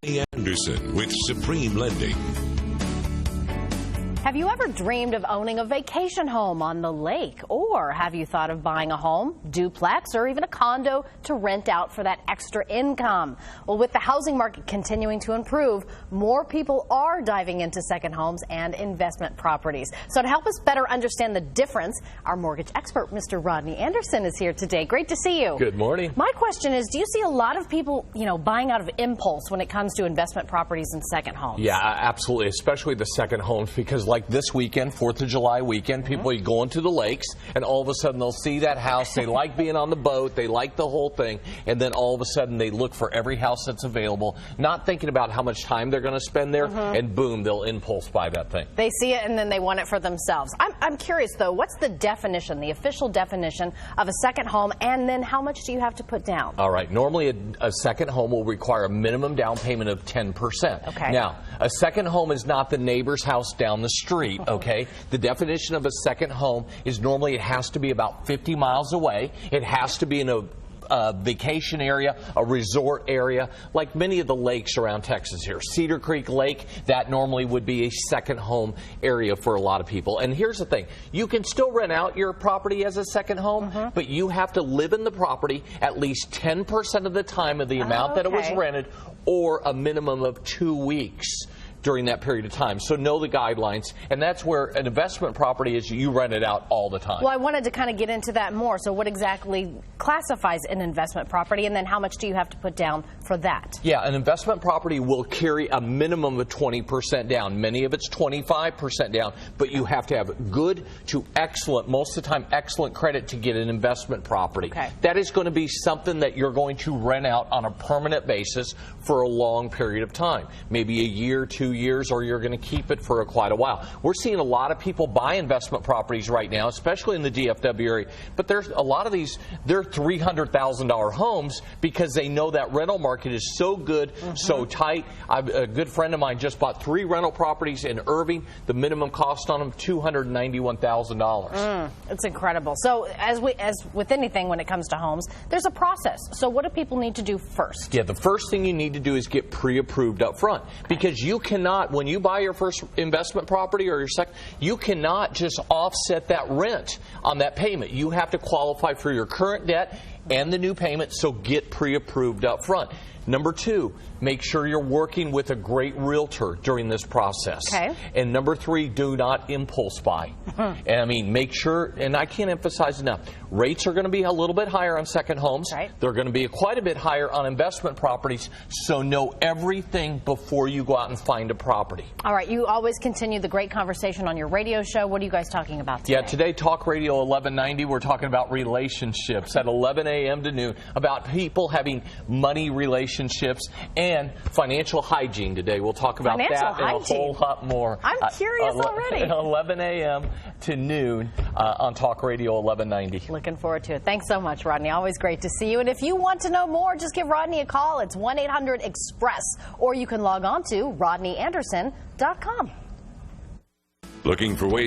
Anderson with Supreme Lending. Have you ever dreamed of owning a vacation home on the lake? Or have you thought of buying a home, duplex, or even a condo to rent out for that extra income? Well, with the housing market continuing to improve, more people are diving into second homes and investment properties. So to help us better understand the difference, our mortgage expert, Mr. Rodney Anderson, is here today. Great to see you. Good morning. My question is, do you see a lot of people, buying out of impulse when it comes to investment properties and second homes? Yeah, absolutely, especially the second homes, because like this weekend, 4th of July weekend, people are going to the lakes, and all of a sudden they'll see that house. They like being on the boat. They like the whole thing. And then all of a sudden they look for every house that's available, not thinking about how much time they're going to spend there, and boom, they'll impulse buy that thing. They see it and then they want it for themselves. I'm curious, though, what's the definition, the official definition of a second home, and then how much do you have to put down? All right. Normally, a second home will require a minimum down payment of 10%. Okay. Now, a second home is not the neighbor's house down the street, okay? The definition of a second home is normally it has to be about 50 miles away. It has to be in a vacation area, a resort area, like many of the lakes around Texas here. Cedar Creek Lake, that normally would be a second home area for a lot of people. And here's the thing, you can still rent out your property as a second home, but you have to live in the property at least 10% of the time of the amount that it was rented, or a minimum of 2 weeks during that period of time. So know the guidelines, and that's where an investment property is. You rent it out all the time. Well, I wanted to kind of get into that more. So what exactly classifies an investment property, and then how much do you have to put down for that? Yeah, an investment property will carry a minimum of 20% down. Many of it's 25% down, but you have to have good to excellent, most of the time excellent credit to get an investment property. Okay. That is going to be something that you're going to rent out on a permanent basis for a long period of time, maybe a year, 2 years, or you're going to keep it for quite a while. We're seeing a lot of people buy investment properties right now, especially in the DFW area, but there's a lot of these, they're $300,000 homes because they know that rental market is so good, so tight. A good friend of mine just bought 3 rental properties in Irving. The minimum cost on them, $291,000. It's incredible. So as with anything when it comes to homes, there's a process. So what do people need to do first? Yeah, the first thing you need to do is get pre-approved up front, because you cannot, when you buy your first investment property or your second, you cannot just offset that rent on that payment. You have to qualify for your current debt and the new payment, so get pre-approved up front. Number 2, make sure you're working with a great realtor during this process. Okay. And number 3, do not impulse buy. And I mean, make sure, and I can't emphasize enough, rates are going to be a little bit higher on second homes. Right. They're going to be quite a bit higher on investment properties, so know everything before you go out and find a property. All right, you always continue the great conversation on your radio show. What are you guys talking about today? Yeah, today, Talk Radio 1190, we're talking about relationships at 11 a.m. to noon, about people having money relationships and financial hygiene today. We'll talk about that and a whole lot more. I'm curious already. 11 a.m. to noon on Talk Radio 1190. Looking forward to it. Thanks so much, Rodney. Always great to see you. And if you want to know more, just give Rodney a call. It's 1-800-EXPRESS, or you can log on to RodneyAnderson.com. Looking for ways